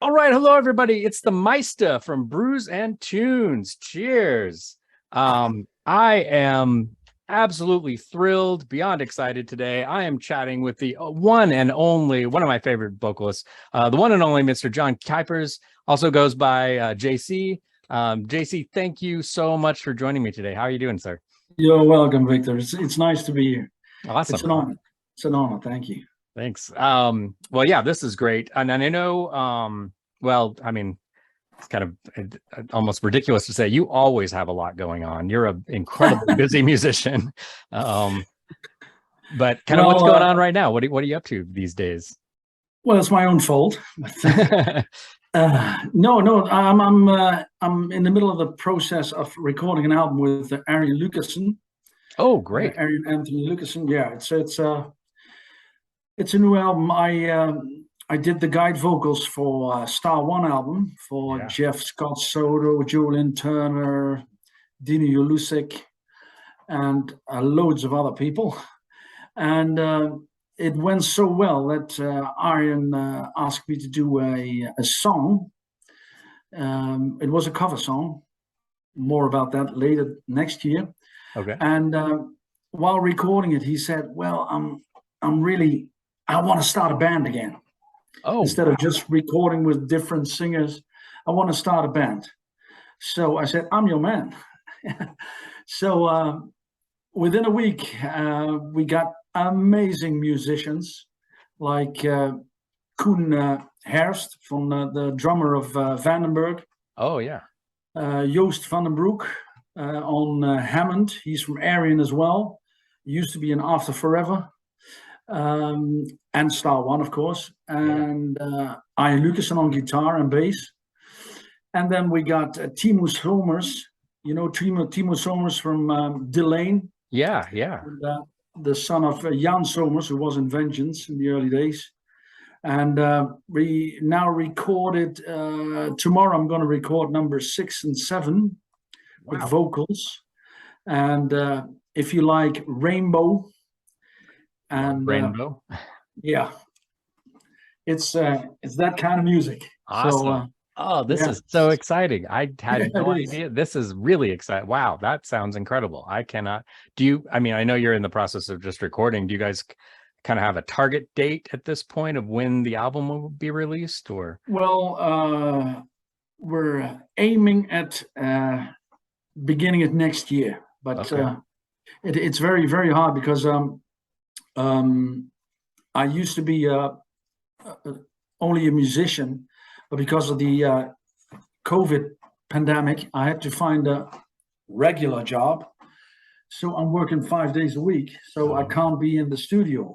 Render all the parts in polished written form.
All right, hello everybody. It's the Meista from Brews and Tunes. Cheers. I am absolutely thrilled, beyond excited today. I am chatting with the one and only, one of my favorite vocalists, the one and only Mr. Cuijpers, also goes by Jaycee. Jaycee, thank you so much for joining me today. How are you doing, sir? You're welcome, Victor. It's nice to be here. Awesome. It's an honor. It's an honor. Thank you. Thanks. Well, yeah, this is great. And I know, well, I mean, it's kind of almost ridiculous to say you always have a lot going on. You're an incredibly busy musician. But kind of what's going on right now? What are you up to these days? Well, it's my own fault. No, I'm in the middle of the process of recording an album with Arion Lucassen. Oh, great. Arion Anthony Lucassen. Yeah, it's a new album. I did the guide vocals for Star One album for Jeff Scott Soto, Jolene Turner, Dino Ulusik, and loads of other people. And it went so well that Arion asked me to do a song. It was a cover song. More about that later next year. Okay. And while recording it, he said, "Well, I want to start a band again. Oh, instead of just recording with different singers, I want to start a band." So I said, "I'm your man." So within a week, we got amazing musicians like Koen Herst, from the drummer of Vandenberg. Oh, yeah. Joost van den Broek on Hammond. He's from Ayreon as well. He used to be in After Forever. And Star One, of course, and Arion Lucassen on guitar and bass. And then we got Timo Somers, you know, Timo Somers from Delane. Yeah. And, the son of Jan Somers, who was in Vengeance in the early days. And we now recorded, tomorrow I'm going to record number 6 and 7 with vocals. And if you like Rainbow, and Rainbow, yeah, it's that kind of music. Awesome. So, this is so exciting. I had no idea. This is really exciting. Wow, that sounds incredible. I mean, I know you're in the process of just recording. Do you guys kind of have a target date at this point of when the album will be released, or? Well, we're aiming at beginning of next year, but it's very, very hard because I used to be only a musician, but because of the COVID pandemic, I had to find a regular job. So I'm working 5 days a week, so I can't be in the studio.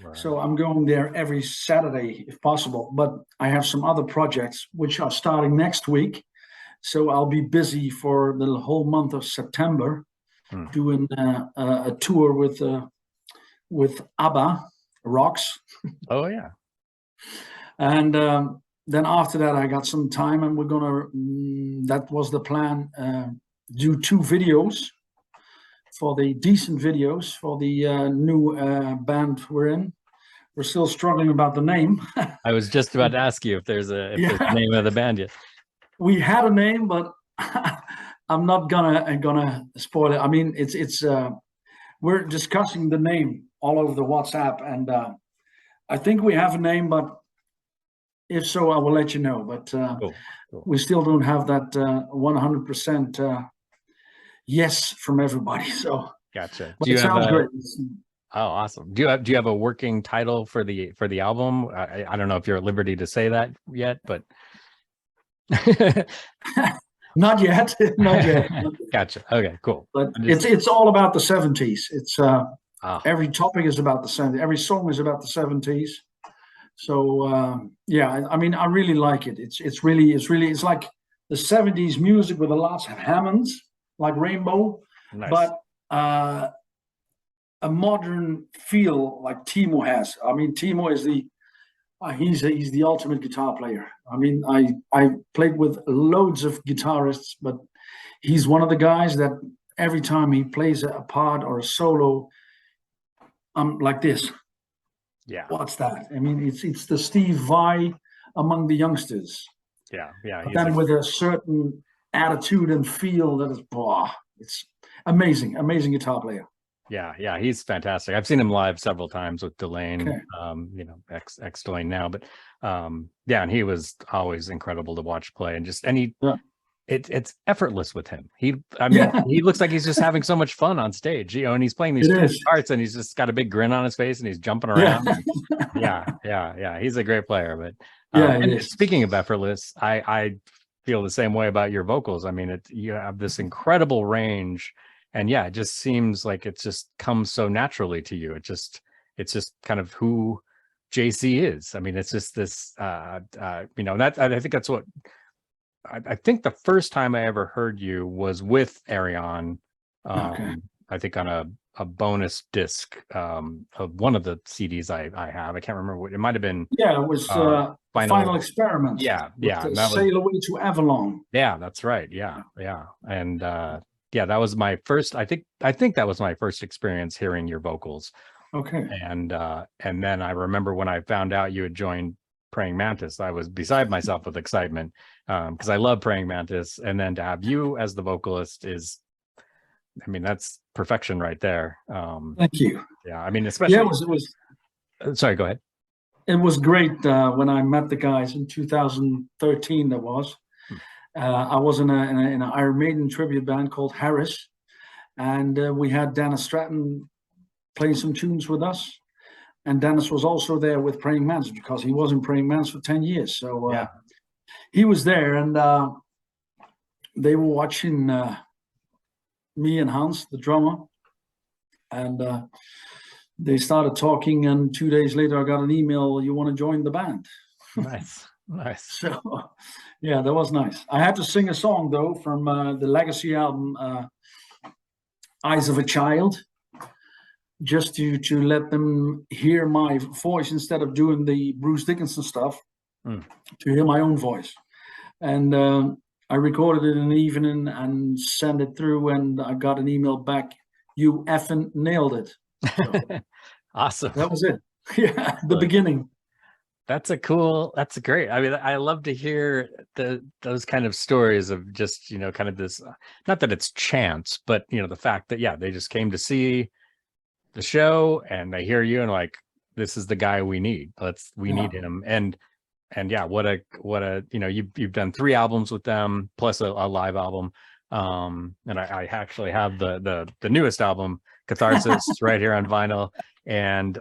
Right. So I'm going there every Saturday if possible. But I have some other projects which are starting next week. So I'll be busy for the whole month of September doing a tour with ABBA, Rocks. Oh, yeah. And then after that, I got some time, and we're gonna, that was the plan, do 2 videos for the decent videos for the new band we're in. We're still struggling about the name. I was just about to ask you if there's a name of the band yet. We had a name, but I'm not gonna spoil it. I mean, it's we're discussing the name all over the WhatsApp, and I think we have a name, but if so, I will let you know. But cool. We still don't have that 100% yes from everybody. So gotcha. Do you have great. Oh, awesome. Do you have a working title for the album? I don't know if you're at liberty to say that yet, but not yet. Not yet. Gotcha. Okay, cool. But it's all about the 70s. It's every topic is about the 70s. Every song is about the 70s. So yeah, I mean, I really like it. It's really like the 70s music with a lot of Hammonds, like Rainbow, nice. But a modern feel like Timo has. I mean, Timo is he's the ultimate guitar player. I mean, I played with loads of guitarists, but he's one of the guys that every time he plays a part or a solo, I'm like this. Yeah. What's that? I mean, it's the Steve Vai among the youngsters. Yeah, yeah. But then with a certain attitude and feel that is, it's amazing, amazing guitar player. Yeah, yeah, he's fantastic. I've seen him live several times with Delane, Okay. You know, ex Delane now, but yeah, and he was always incredible to watch play, and just it's effortless with him. I mean, he looks like he's just having so much fun on stage, you know, and he's playing these parts, and he's just got a big grin on his face, and he's jumping around. Yeah, he's a great player. But and speaking of effortless, I feel the same way about your vocals. I mean, you have this incredible range. And yeah, it just seems like it just comes so naturally to you. It's just kind of who Jaycee is. I mean, it's just this, you know, that I think that's what I think the first time I ever heard you was with Arion. I think on a bonus disc of one of the CDs I have. I can't remember what it might have been. Yeah, it was Final Experiment. Yeah. Sail Away to Avalon. Yeah, that's right. Yeah. And yeah, that was my first. I think that was my first experience hearing your vocals. Okay. And then I remember when I found out you had joined Praying Mantis, I was beside myself with excitement because I love Praying Mantis, and then to have you as the vocalist is, I mean, that's perfection right there. Thank you. Yeah, I mean, especially. Yeah, it was. Sorry, go ahead. It was great when I met the guys in 2013. That was. I was in an Iron Maiden tribute band called Harris, and we had Dennis Stratton playing some tunes with us. And Dennis was also there with Praying Mantis because he was in Praying Mantis for 10 years. So he was there, and they were watching me and Hans, the drummer, and they started talking. And 2 days later, I got an email, "You want to join the band?" Nice. So, yeah, that was nice. I had to sing a song though from the Legacy album, "Eyes of a Child," just to let them hear my voice instead of doing the Bruce Dickinson stuff, to hear my own voice. And I recorded it in the evening and sent it through, and I got an email back, "You effing nailed it." So, awesome. That was it. Yeah, the beginning. That's great. I mean, I love to hear those kind of stories of just, you know, kind of this, not that it's chance, but, you know, the fact that, yeah, they just came to see the show and they hear you and like, this is the guy we need. We need him. And yeah, what a, you know, you've done 3 albums with them plus a live album. And I actually have the newest album, Catharsis, right here on vinyl. And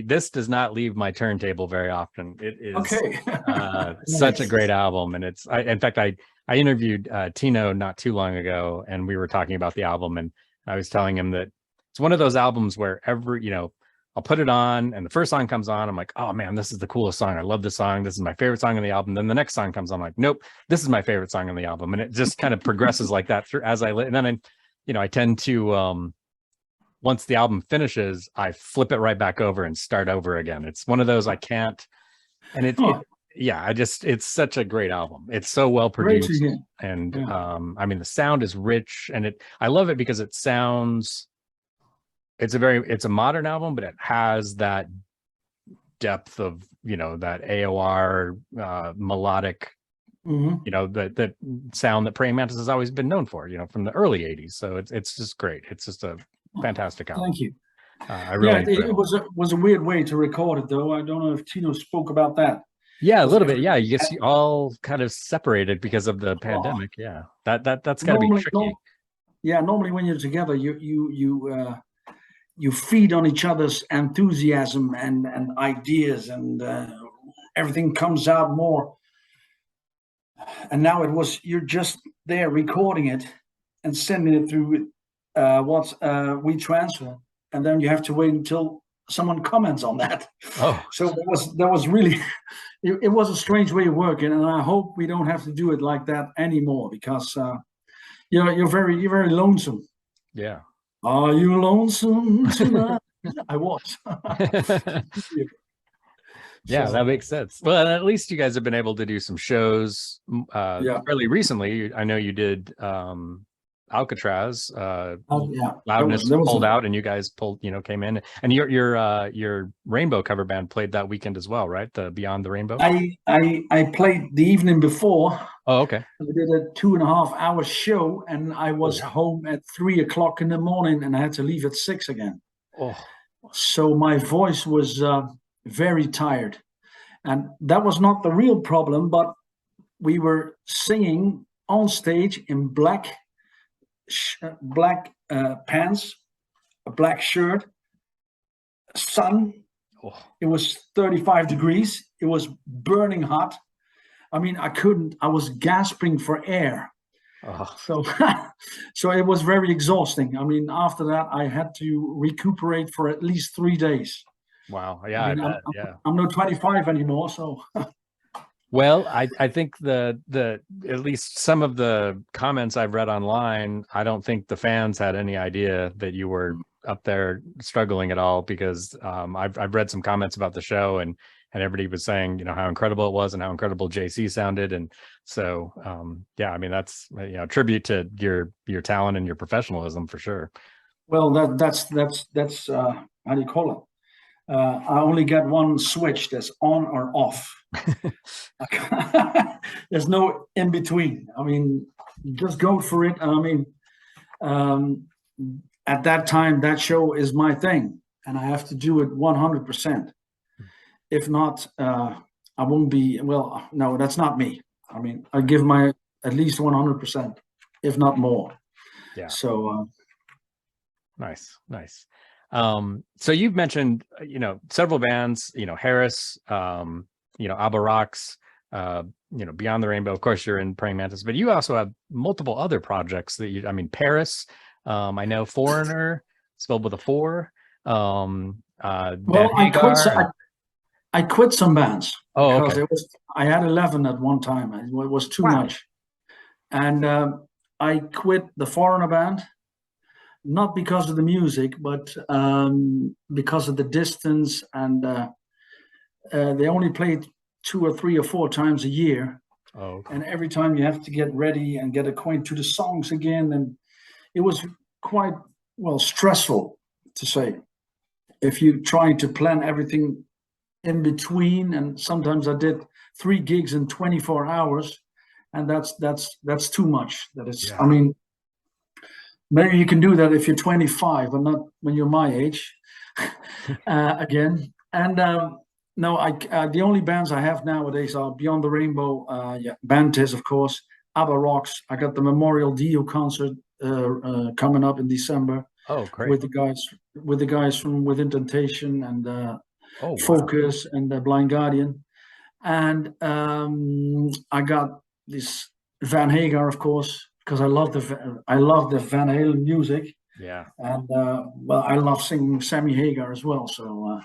this does not leave my turntable very often. It is such a great album. And in fact, I interviewed Tino not too long ago, and we were talking about the album, and I was telling him that it's one of those albums where you know, I'll put it on and the first song comes on, I'm like, oh man, this is the coolest song. I love this song. This is my favorite song on the album. Then the next song comes on, I'm like, nope, this is my favorite song on the album. And it just kind of progresses like that through and then I tend to once the album finishes, I flip it right back over and start over again. It's one of those I can't, and it's such a great album. It's so well produced, and I mean the sound is rich, and I love it because it sounds. It's a modern album, but it has that depth of, you know, that AOR melodic, you know, that sound that Praying Mantis has always been known for, you know, from the early '80s. So it's just great. It's just a fantastic album. Thank you. I really it was a weird way to record it though. I don't know if Tino spoke about that. Yeah, a little bit. Yeah, you get all kind of separated because of the pandemic. Yeah, that's got to be tricky. Normally when you're together, you feed on each other's enthusiasm and ideas, and everything comes out more. And now you're just there recording it and sending it through WeTransfer, and then you have to wait until someone comments on that. Oh, so that was really it was a strange way of working, and I hope we don't have to do it like that anymore, because you're very lonesome. Yeah. Are you lonesome tonight? I was. Yeah, that makes sense. Well, at least you guys have been able to do some shows fairly recently. I know you did Alcatraz, Yeah, Loudness there was pulled out, and you guys pulled, came in, and your Rainbow cover band played that weekend as well, right? The Beyond the Rainbow. I played the evening before. Oh, okay. We did a 2.5-hour show, and I was home at 3 o'clock in the morning, and I had to leave at 6 again. Oh, so my voice was very tired, and that was not the real problem. But we were singing on stage in black pants, a black shirt, sun. It was 35 degrees. It was burning hot. I mean, I was gasping for air. So it was very exhausting. I mean, after that, I had to recuperate for at least 3 days. Wow. Yeah, I bet. I'm not 25 anymore, so. Well, I think the at least some of the comments I've read online, I don't think the fans had any idea that you were up there struggling at all, because I've read some comments about the show, and everybody was saying, how incredible it was and how incredible Jaycee sounded. And so, yeah, I mean, that's, tribute to your talent and your professionalism for sure. Well, that's how do you call it? I only got one switch that's on or off. There's no in between. I mean, just go for it. I mean, at that time, that show is my thing, and I have to do it 100%. If not, I won't be. Well, no, that's not me. I mean, I give my at least 100%, if not more. Yeah. So nice. So you've mentioned, several bands, Harris, ABBA Rocks, Beyond the Rainbow. Of course, you're in Praying Mantis, but you also have multiple other projects that Paris. I know Foreigner, spelled with a 4. Well, I quit some bands. Oh, okay. I had 11 at one time. It was too much, and I quit the Foreigner band. Not because of the music, but because of the distance, and they only played 2 or 3 or 4 times a year. Oh, okay. And every time you have to get ready and get acquainted to the songs again, and it was quite stressful, to say, if you try to plan everything in between. And sometimes I did 3 gigs in 24 hours, and that's too much. That is, I mean. Maybe you can do that if you're 25, but not when you're my age. Again, and no, the only bands I have nowadays are Beyond the Rainbow, Mantis, of course, ABBA Rocks. I got the Memorial Dio concert coming up in December. Oh, great! With the guys from Within Temptation and Focus and Blind Guardian, and I got this Van Hagar, of course, because I love the Van Halen music. Yeah. And I love singing Sammy Hagar as well. So,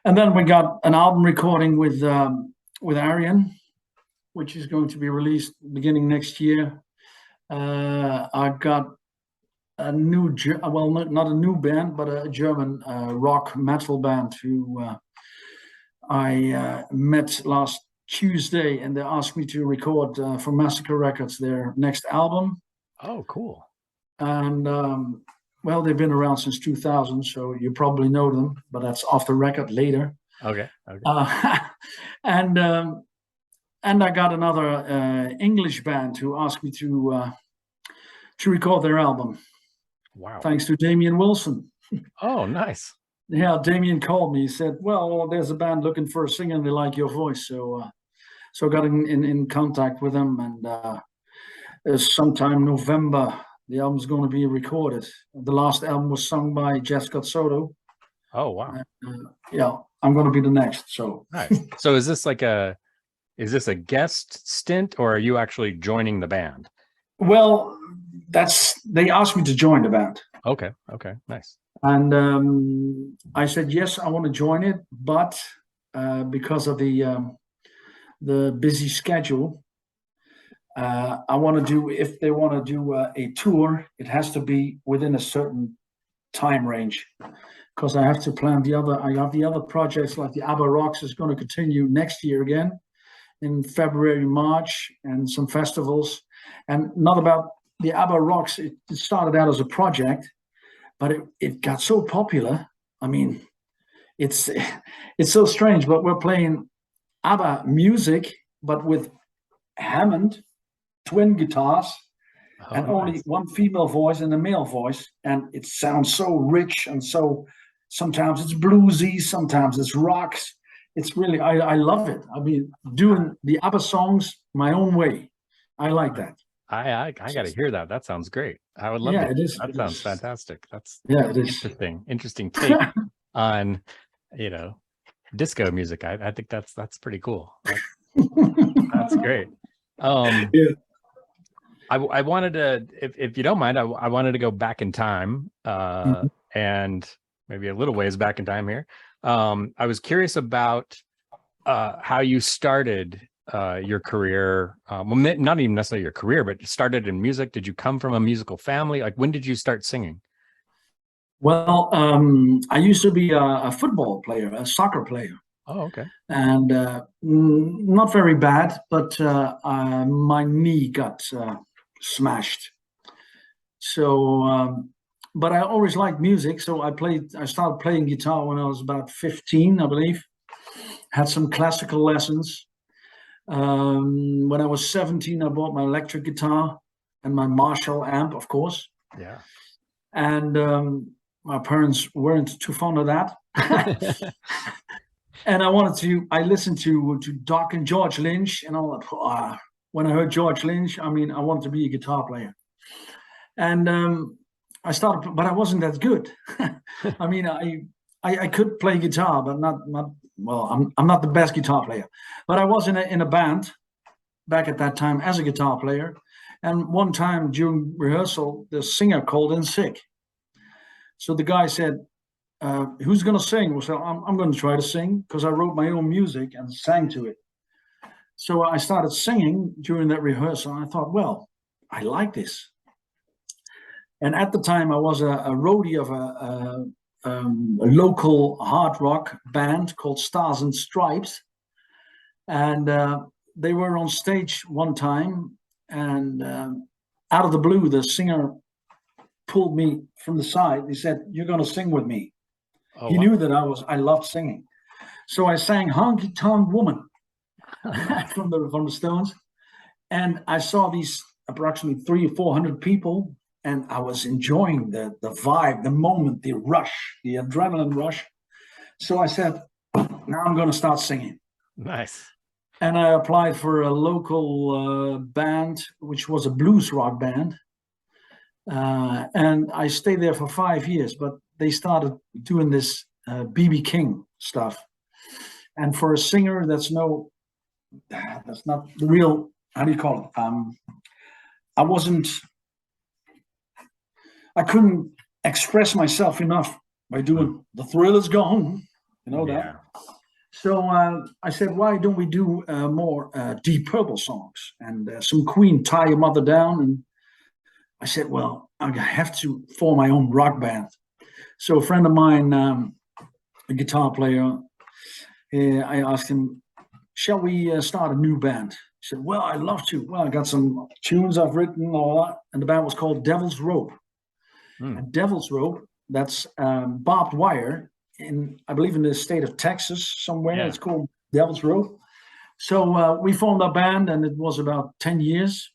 and then we got an album recording with Arion, which is going to be released beginning next year. I got a new, not a new band, but a German rock metal band who I met last Tuesday, and they asked me to record for Massacre Records their next album. Oh, cool. And they've been around since 2000, so you probably know them, but that's off the record later. Okay. And I got another English band who asked me to record their album. Wow. Thanks to Damien Wilson. Oh, nice. Yeah, Damien called me. He said, well, there's a band looking for a singer and they like your voice. So I got in contact with them, and sometime November, the album's going to be recorded. The last album was sung by Jeff Scott Soto. Oh, wow. I'm going to be the next. So nice. So is this a guest stint, or are you actually joining the band? Well, they asked me to join the band. Okay, nice. And I said, yes, I want to join it, but because of the busy schedule, I want to do, if they want to do a tour, it has to be within a certain time range, because I have to plan I have the other projects, like the ABBA Rocks is going to continue next year again in February, March, and some festivals. And not about the ABBA Rocks, it started out as a project, but it got so popular. I mean, it's so strange, but we're playing ABBA music, but with Hammond twin guitars, and only one female voice and a male voice, and it sounds so rich, and so sometimes it's bluesy, sometimes it's rocks. It's really, I love it. I mean, doing the ABBA songs my own way. I like that. I got to hear that. That sounds great. I would love to. It is. That sounds fantastic. That's it is interesting take on, you know, disco music. I think that's pretty cool. That's great. I wanted to, if you don't mind, I wanted to go back in time, and maybe a little ways back in time here. I was curious about how you started your career. Well, not even necessarily your career, but started in music. Did you come from a musical family? Like, when did you start singing? Well, I used to be a football player, a soccer player. Oh, okay. And not very bad, but my knee got smashed. So, but I always liked music. So I started playing guitar when I was about 15, I believe. Had some classical lessons. When I was 17, I bought my electric guitar and my Marshall amp, of course. Yeah. And my parents weren't too fond of that. And I listened to Doc and George Lynch, and all that. When I heard George Lynch, I mean, I wanted to be a guitar player. And I started, but I wasn't that good. I mean, I could play guitar, but not well. I'm not the best guitar player, but I was in a band back at that time as a guitar player. And one time during rehearsal, the singer called in sick. So the guy said, "Who's going to sing?" Well, so I'm going to try to sing, because I wrote my own music and sang to it. So I started singing during that rehearsal, and I thought, well, I like this. And at the time, I was a roadie of a local hard rock band called Stars and Stripes. And they were on stage one time, and out of the blue, the singer pulled me from the side. He said, "You're going to sing with me." He knew that I loved singing. So I sang Honky Tonk Woman from the Stones. And I saw these approximately 300 or 400 people, and I was enjoying the vibe, the moment, the rush, the adrenaline rush. So I said, now I'm going to start singing. Nice. And I applied for a local band, which was a blues rock band. And I stayed there for 5 years, but they started doing this B.B. King stuff. And for a singer, that's not the real, how do you call it? I couldn't express myself enough by doing The Thrill Is Gone, you know that. So I said, why don't we do more Deep Purple songs and some Queen, Tie Your Mother Down. And I said, well, I have to form my own rock band. So a friend of mine, a guitar player, I asked him, shall we start a new band? He said, well, I'd love to. Well, I got some tunes I've written, all that. And the band was called Devil's Rope. And Devil's Rope, that's barbed wire I believe in the state of Texas somewhere. Yeah. It's called Devil's Rope. So we formed our band, and it was about 10 years.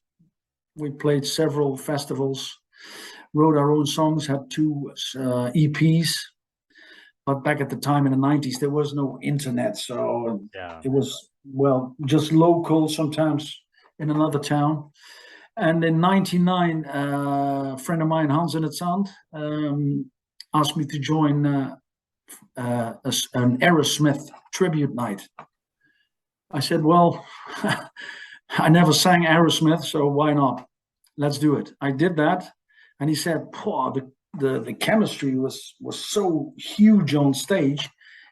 We played several festivals, wrote our own songs, had 2 EPs. But back at the time in the 90s, there was no internet. So it was, well, just local, sometimes in another town. And in 99, a friend of mine, Hans in het Zand, asked me to join an Aerosmith tribute night. I said, well, I never sang Aerosmith, so why not? Let's do it. I did that. And he said, the chemistry was so huge on stage.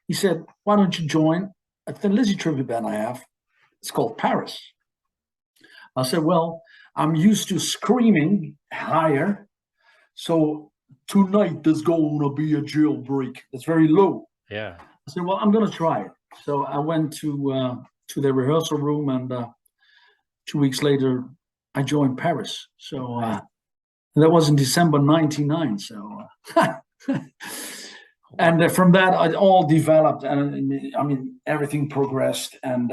He said, why don't you join a Thin Lizzy tribute band I have? It's called Paris. I said, well, I'm used to screaming higher. So tonight there's going to be a jailbreak. It's very low. Yeah. I said, well, I'm going to try it. So I went to the rehearsal room, and 2 weeks later, I joined Paris. So That was in December '99. So, and from that, it all developed, and I mean, everything progressed. And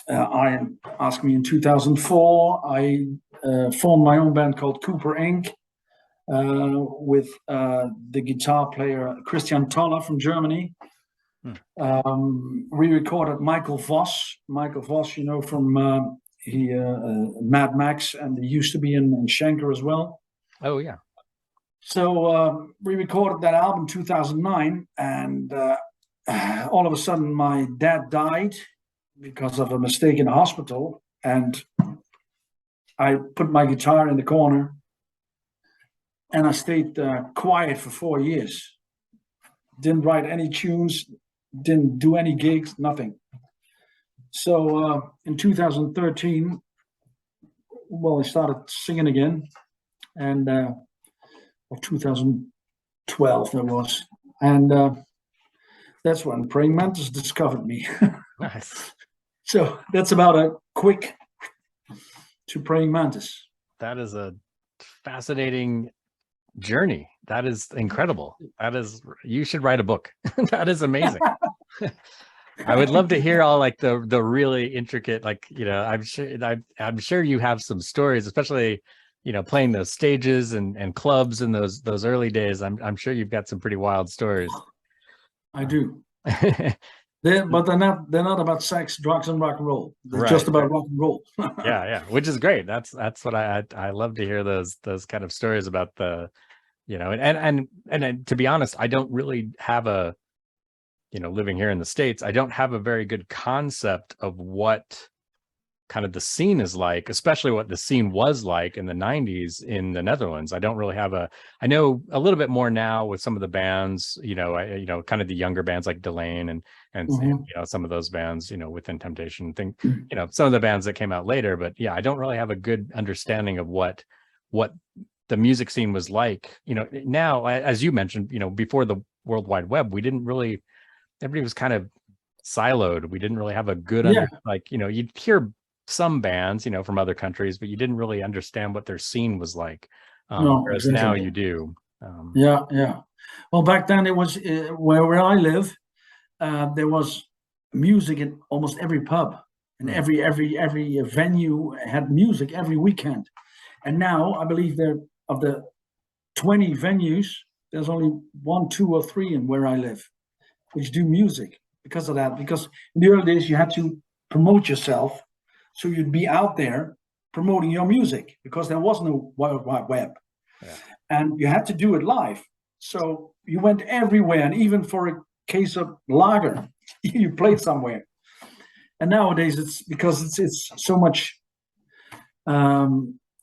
I asked me in 2004. I formed my own band called Cooper Inc. With the guitar player Christian Toller from Germany. We recorded Michael Voss, you know, from Mad Max, and he used to be in Schenker as well. Oh yeah. So we recorded that album in 2009, and all of a sudden my dad died because of a mistake in the hospital, and I put my guitar in the corner, and I stayed quiet for 4 years. Didn't write any tunes, didn't do any gigs, nothing. So in 2013, well, I started singing again, and or 2012 that was, and that's when Praying Mantis discovered me. Nice. So that's about a quick to Praying Mantis. That is a fascinating journey. That is incredible. That is, you should write a book. That is amazing. I would love to hear all like the really intricate, like, you know, I'm sure you have some stories, especially, you know, playing those stages and clubs in those early days. I'm sure you've got some pretty wild stories. I do. But they're not about sex, drugs, and rock and roll. They're Right, just about rock and roll. yeah, which is great. That's what I love to hear, those kind of stories about the, you know, and to be honest, I don't really have a, you know, living here in the States, I don't have a very good concept of what kind of the scene is like, especially what the scene was like in the 90s in the Netherlands. I don't really have I know a little bit more now with some of the bands, you know, kind of the younger bands like Delane and you know, some of those bands, you know, Within Temptation, you know, some of the bands that came out later. But yeah, I don't really have a good understanding of what the music scene was like. You know, now, as you mentioned, you know, before the World Wide Web, we didn't really, everybody was kind of siloed. We didn't really have a good, like, you know, you'd hear some bands, you know, from other countries, but you didn't really understand what their scene was like. Whereas now you do. Yeah. Well, back then it was where I live. There was music in almost every pub, and every venue had music every weekend. And now I believe there, of the 20 venues, there's only 1, 2, or 3 in where I live which do music because of that. Because in the early days you had to promote yourself, so you'd be out there promoting your music because there was no World Wide Web, and you had to do it live. So you went everywhere, and even for a case of lager, you played somewhere. And nowadays it's because it's so much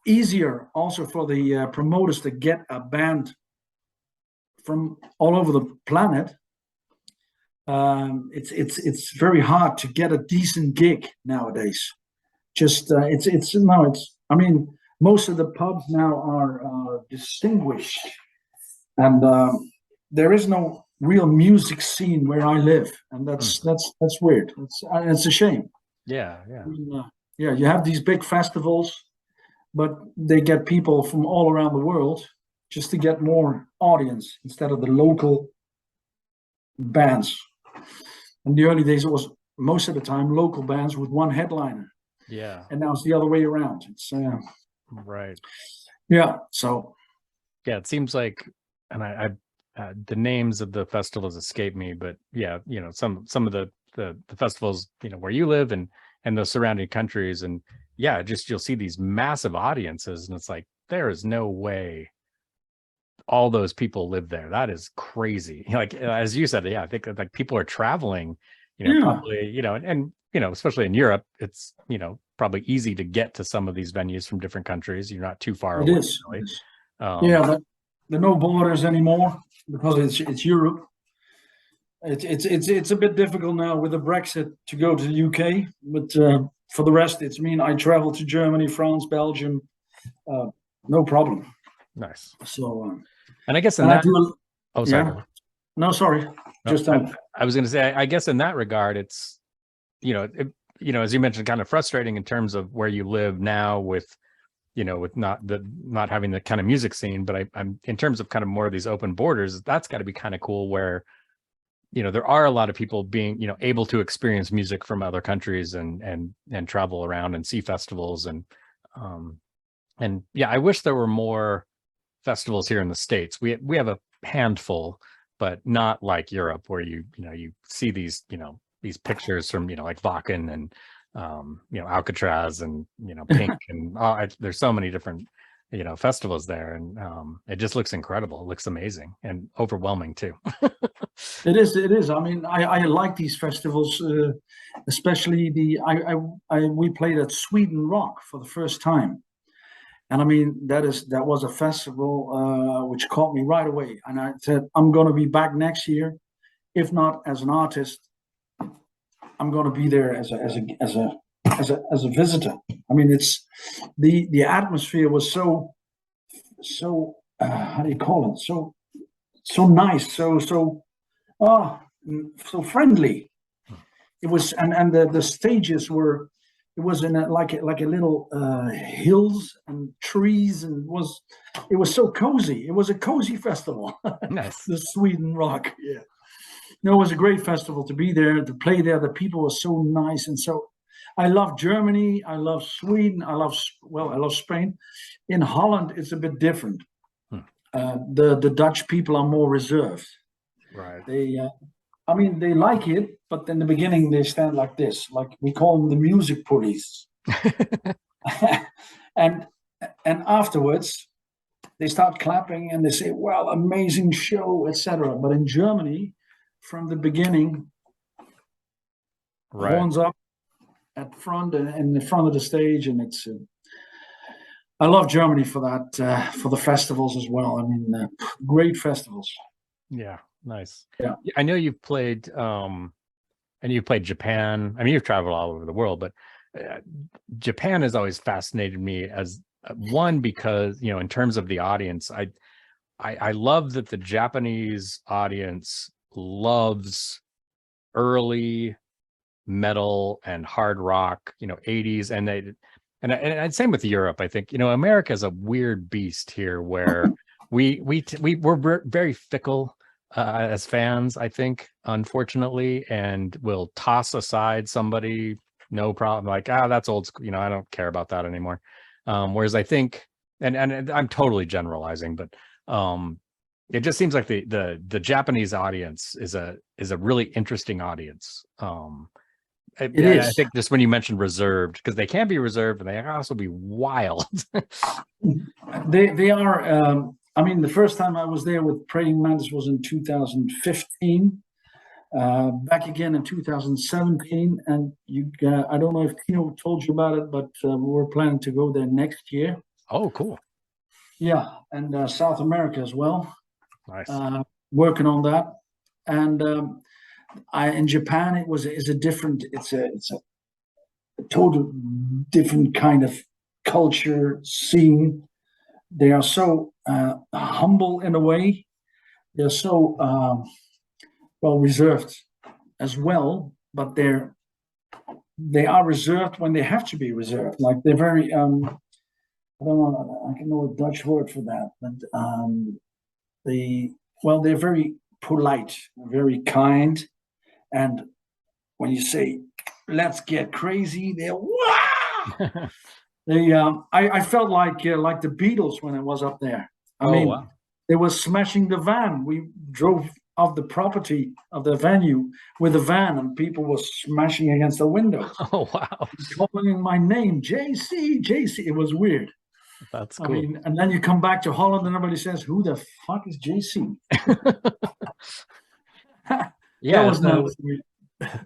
easier also for the promoters to get a band from all over the planet. It's very hard to get a decent gig nowadays. Just I mean, most of the pubs now are distinguished, and there is no real music scene where I live, and that's weird. It's a shame. Yeah. You have these big festivals, but they get people from all around the world just to get more audience instead of the local bands. In the early days, it was most of the time local bands with one headliner. Yeah. And now it's the other way around. It's right. Yeah. So. Yeah, it seems like, and I the names of the festivals escape me, but yeah, you know, some of the festivals, you know, where you live and the surrounding countries, and yeah, just you'll see these massive audiences, and it's like there is no way all those people live there. That is crazy. Like, as you said, yeah, I think like people are traveling, you know, probably, you know, and you know, especially in Europe, it's, you know, probably easy to get to some of these venues from different countries. You're not too far away. It is. There are no borders anymore because it's Europe. It's a bit difficult now with the Brexit to go to the UK, but for the rest, I travel to Germany, France, Belgium, no problem. Nice. So, and I guess in that, sorry. Yeah. No, sorry. No, just I was going to say, I guess in that regard, it's, you know, as you mentioned, kind of frustrating in terms of where you live now with, you know, with not having the kind of music scene, but I'm in terms of kind of more of these open borders, that's got to be kind of cool where, you know, there are a lot of people being, you know, able to experience music from other countries and travel around and see festivals and yeah, I wish there were more festivals here in the States. We have a handful, but not like Europe where you see these, you know, these pictures from, you know, like Wacken and you know, Alcatraz and, you know, Pink and there's so many different, you know, festivals there, and it just looks incredible. It looks amazing and overwhelming too. It is. I mean, I like these festivals, especially we played at Sweden Rock for the first time. And I mean, that was a festival which caught me right away. And I said, I'm going to be back next year. If not as an artist, I'm going to be there as a visitor. I mean, it's the atmosphere was so how do you call it? So nice, so friendly. It was, and the stages were. It was in like a little hills and trees, and it was so cozy. It was a cozy festival. Nice. The Sweden Rock. Yeah. No, it was a great festival to be there, to play there. The people were so nice, and so I love Germany. I love Sweden. I love Spain. In Holland, it's a bit different. The Dutch people are more reserved. Right. I mean, they like it, but in the beginning they stand like this, like we call them the music police. and afterwards they start clapping and they say, well, amazing show, etc. But in Germany, from the beginning, right, horns up at front and in the front of the stage, and it's I love Germany for that, for the festivals as well. I mean, great festivals. Yeah. Nice. Yeah. I know you've played and you've played Japan. I mean, you've traveled all over the world, but Japan has always fascinated me as one, because, you know, in terms of the audience, I love that the Japanese audience loves early metal and hard rock, you know, 80s, and same with Europe. I think, you know, America is a weird beast here where we're very fickle as fans, I think, unfortunately, and will toss aside somebody, no problem, like, that's old school, you know, I don't care about that anymore. Whereas I think, and I'm totally generalizing, but it just seems like the Japanese audience is a really interesting audience. It is. I think just when you mentioned reserved, because they can be reserved and they can also be wild. They are. I mean, the first time I was there with Praying Mantis was in 2015. Back again in 2017, and I don't know if Tino told you about it, but we're planning to go there next year. Oh, cool. Yeah, and South America as well. Nice. Working on that, and in Japan it's a total different kind of culture scene. They are so humble in a way. They're so well reserved as well, but they are reserved when they have to be reserved. Like they're very I don't know, I can know a Dutch word for that, but they're very polite, very kind, and when you say let's get crazy, they're wow. I felt like the Beatles when I was up there. I mean, wow. They were smashing the van. We drove off the property of the venue with a van, and people were smashing against the windows. Oh wow! Calling my name, Jaycee, Jaycee. It was weird. That's cool. I mean, and then you come back to Holland, and everybody says, "Who the fuck is Jaycee?" Yeah, was nice.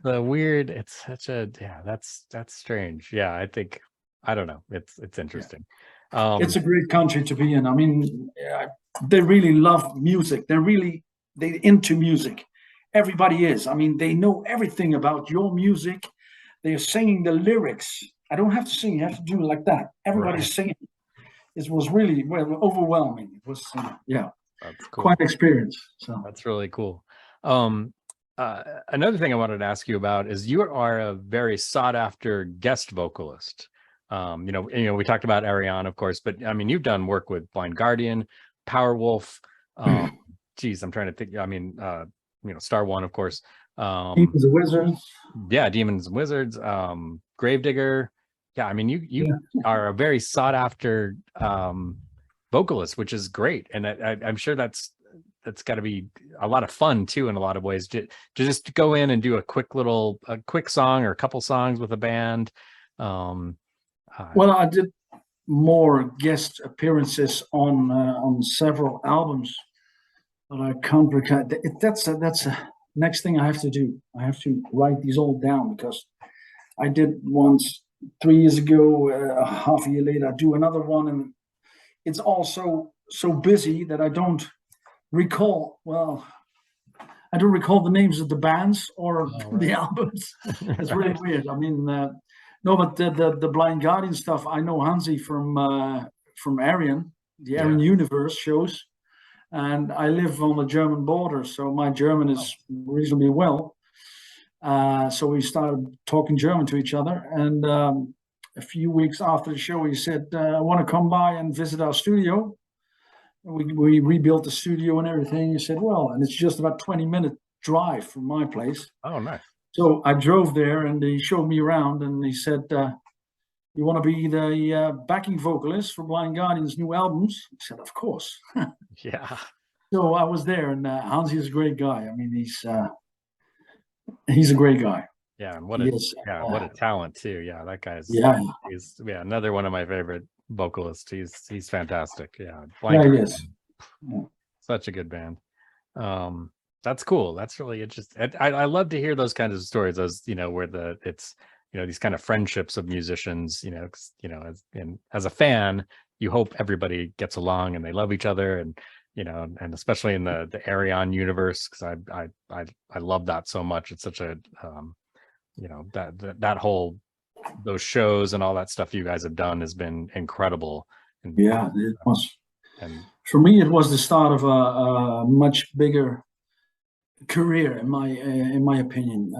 The weird. It's such a That's strange. Yeah, I think. I don't know. It's interesting. Yeah. It's a great country to be in. I mean, they really love music. They're into music. Everybody is. I mean, they know everything about your music. They're singing the lyrics. I don't have to sing. You have to do it like that. Everybody's singing. It was really overwhelming. It was, that's cool. Quite an experience. So that's really cool. Another thing I wanted to ask you about is you are a very sought after guest vocalist. We talked about Arion, of course, but I mean, you've done work with Blind Guardian, Powerwolf. Geez, I'm trying to think. I mean, Star One, of course. Demons and Wizards. Yeah, Demons and Wizards. Gravedigger. Yeah, I mean, you are a very sought after vocalist, which is great, and I'm sure that's got to be a lot of fun too in a lot of ways. To just go in and do a quick song or a couple songs with a band. Well, I did more guest appearances on several albums, but I can't recall. That's a next thing I have to do. I have to write these all down, because I did once 3 years ago. Half a year later, I do another one, and it's also so busy that I don't recall. Well, I don't recall the names of the bands or the albums. It's really weird. I mean, no, but the Blind Guardian stuff, I know Hansi from Arion, the Arion Universe shows, and I live on the German border, so my German is reasonably well. So we started talking German to each other, and a few weeks after the show, he said, "I want to come by and visit our studio." We rebuilt the studio and everything. He said, "Well," and it's just about 20-minute drive from my place. Oh, nice. So I drove there, and he showed me around, and he said, "You want to be the backing vocalist for Blind Guardian's new albums?" I said, "Of course." Yeah. So I was there, and Hansi is a great guy. I mean, he's a great guy. Yeah, and what a talent too. Yeah, that guy's he's another one of my favorite vocalists. He's fantastic. Yeah, he is. Such a good band. That's cool. That's really interesting. I love to hear those kinds of stories, as where it's these kind of friendships of musicians. As a fan, you hope everybody gets along and they love each other, and and especially in the Arion universe, because I love that so much. It's such a that whole, those shows and all that stuff you guys have done has been incredible. And, yeah, it was. And for me, it was the start of a much bigger career, in my opinion.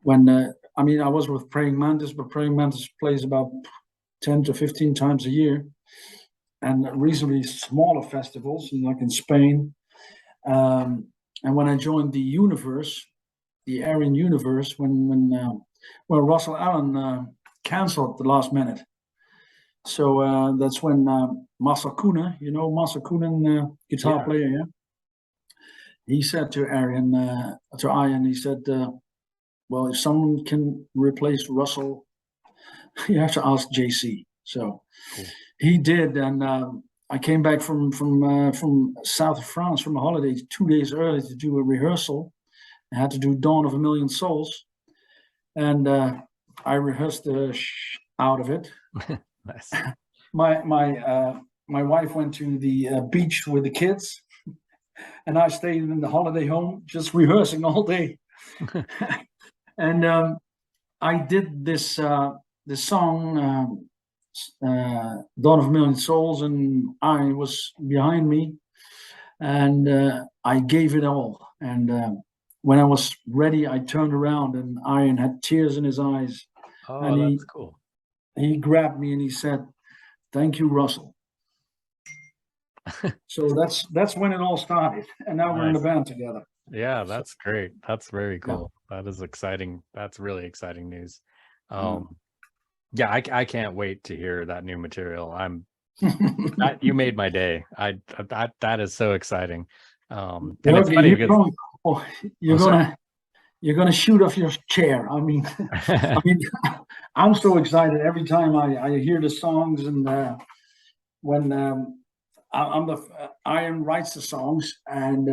When I mean, I was with Praying Mantis, but Praying Mantis plays about 10 to 15 times a year, and reasonably smaller festivals, like in Spain. And when I joined the Universe, the Arion Universe, when Russell Allen canceled the last minute. So that's when Marcel Koenen, Marcel Koenen, guitar player, yeah. He said to Arion, he said, "Well, if someone can replace Russell, you have to ask Jaycee." So he did, and I came back from south of France from a holiday 2 days early to do a rehearsal. I had to do Dawn of a Million Souls, and I rehearsed out of it. Nice. My wife went to the beach with the kids, and I stayed in the holiday home just rehearsing all day. And I did this song, Dawn of a Million Souls, and I was behind me, and I gave it all. And when I was ready, I turned around, and Arion had tears in his eyes. Oh, and that's cool. He grabbed me and he said, "Thank you, Russell." So that's when it all started, and now we're in the band together. Yeah, that's great. That's very cool. Yeah. That is exciting. That's really exciting news. Yeah, I can't wait to hear that new material. You made my day. That is so exciting. And it's funny because you're gonna shoot off your chair. I mean, I'm so excited every time I hear the songs, and when Arion writes the songs, and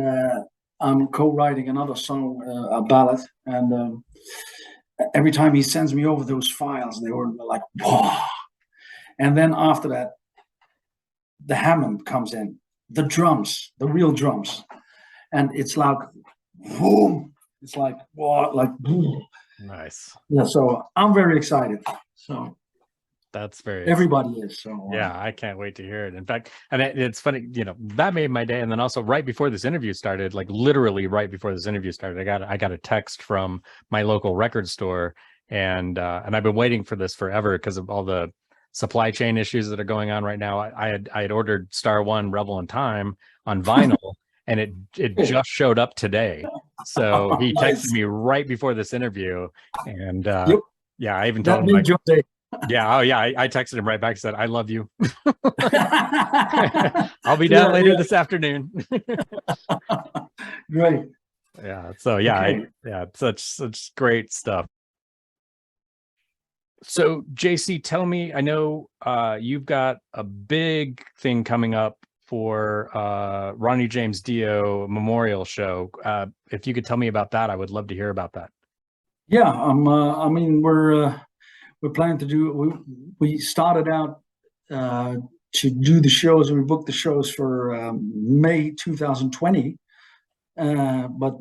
I'm co-writing another song, a ballad, and every time he sends me over those files, they were like, "Whoa!" And then after that, the Hammond comes in, the drums, the real drums, and it's like, boom! It's like, what? Like, boom. Nice. Yeah, so I'm very excited. So that's very everybody is. So yeah, I can't wait to hear it. In fact, and it's funny, that made my day. And then also right before this interview started, like literally right before this interview started, I got a text from my local record store, and I've been waiting for this forever because of all the supply chain issues that are going on right now. I had ordered Star One Rebel in Time on vinyl, and it just showed up today. So he texted me right before this interview, and yeah, I even told him, like, yeah, oh yeah, I texted him right back, said, "I love you." I'll be down later this afternoon. Great. Yeah. So yeah, such great stuff. So Jaycee, tell me, I know you've got a big thing coming up for Ronnie James Dio memorial show. If you could tell me about that, I would love to hear about that. Yeah, I mean, we're planning to do. We started out to do the shows, and we booked the shows for May 2020, but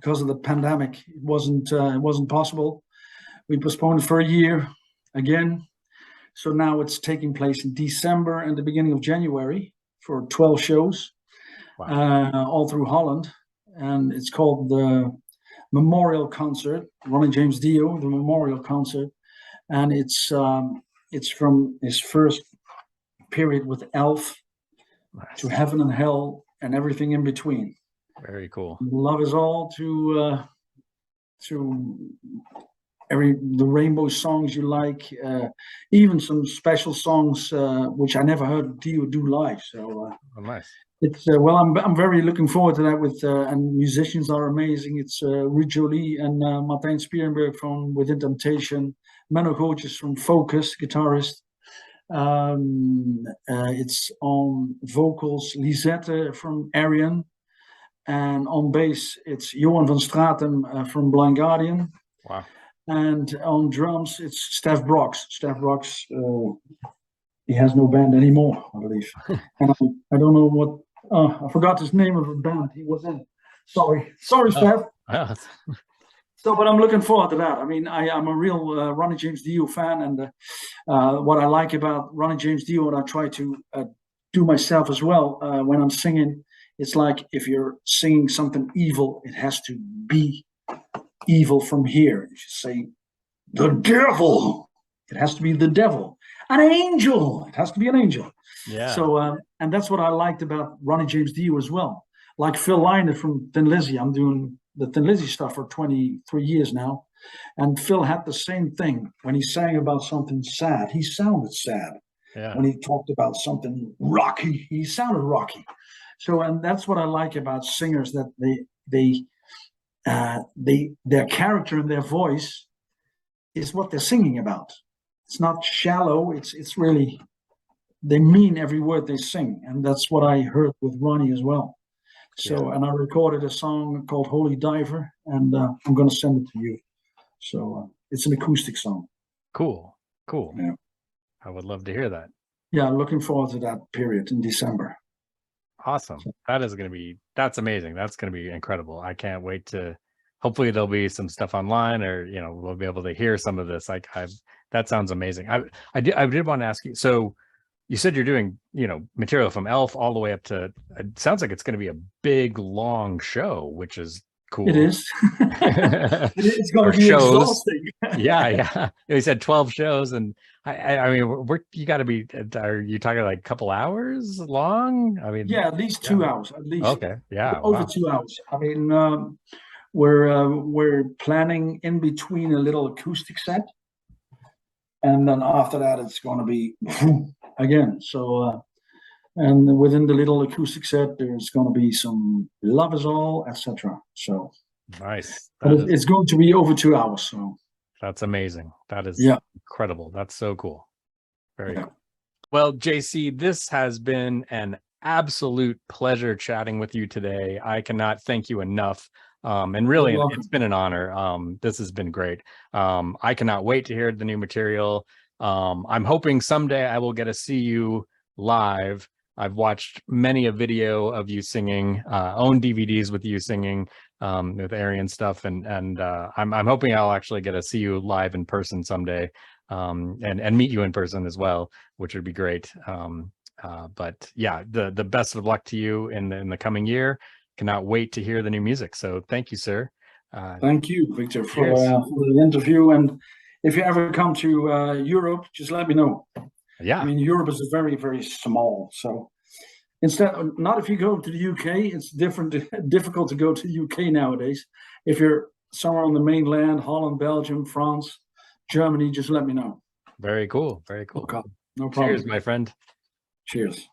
because of the pandemic, it wasn't possible. We postponed it for a year again. So now it's taking place in December and the beginning of January for 12 shows. Wow. All through Holland. And it's called the Memorial Concert, Ronnie James Dio, the Memorial Concert. And it's from his first period with Elf to Heaven and Hell and everything in between. Very cool. Love is all to the rainbow songs you like, even some special songs which I never heard Dio do live. So nice. It's well, I'm very looking forward to that. With and musicians are amazing. It's Ruud Jolie and Martijn Spierenberg from Within Temptation, Menno Gooitjes from Focus, guitarist. It's on vocals Lisette from Arion, and on bass it's Johan van Stratum from Blind Guardian. Wow. And on drums, it's Stef Brox. Stef Brox, he has no band anymore, I believe. And I don't know what, I forgot his name of the band he was in. Sorry, Stef. So, but I'm looking forward to that. I mean, I'm a real Ronnie James Dio fan, and what I like about Ronnie James Dio, what I try to do myself as well when I'm singing, it's like if you're singing something evil, it has to be evil from here. If you say the devil, it has to be the devil. An angel, it has to be an angel. Yeah. So and that's what I liked about Ronnie James Dio as well. Like Phil Lynott from Thin Lizzy, I'm doing the Thin Lizzy stuff for 23 years now, and Phil had the same thing when he sang about something sad. He sounded sad. Yeah. When he talked about something rocky, he sounded rocky. So, and that's what I like about singers, that their character and their voice is what they're singing about. It's not shallow. It's really, they mean every word they sing, and that's what I heard with Ronnie as well. So, and I recorded a song called Holy Diver, and I'm going to send it to you. So it's an acoustic song. Cool. Yeah. I would love to hear that. Yeah, looking forward to that period in December. Awesome. That's amazing. That's going to be incredible. I can't wait to, hopefully there'll be some stuff online, or, we'll be able to hear some of this. That sounds amazing. I did want to ask you, so you said you're doing, material from Elf all the way up to, it sounds like it's going to be a big, long show, which is cool. It is. It's going to be exhausting. Yeah. You said 12 shows, and I mean, you got to be, are you talking like a couple hours long? I mean, yeah, at least 2 hours, at least. Okay. Yeah. Over 2 hours. I mean, we're planning in between a little acoustic set, and then after that, it's going to be again. So, and within the little acoustic set, there's going to be some Love Is All, etc. So nice. It's going to be over 2 hours. So that's amazing. That is incredible. That's so cool. Very cool. Well, Jaycee, this has been an absolute pleasure chatting with you today. I cannot thank you enough. And really, it's been an honor. This has been great. I cannot wait to hear the new material. I'm hoping someday I will get to see you live. I've watched many a video of you singing, own DVDs with you singing, with Ayreon stuff, and I'm hoping I'll actually get to see you live in person someday, and meet you in person as well, which would be great. But yeah, the best of luck to you in the coming year. Cannot wait to hear the new music. So thank you, sir. Thank you, Victor, for Cheers. the interview. And if you ever come to Europe, just let me know. Yeah. I mean, Europe is very, very small. So instead, not if you go to the UK, it's difficult to go to the UK nowadays. If you're somewhere on the mainland, Holland, Belgium, France, Germany, just let me know. Very cool. Very cool. Okay. No problem. Cheers, my friend. Cheers.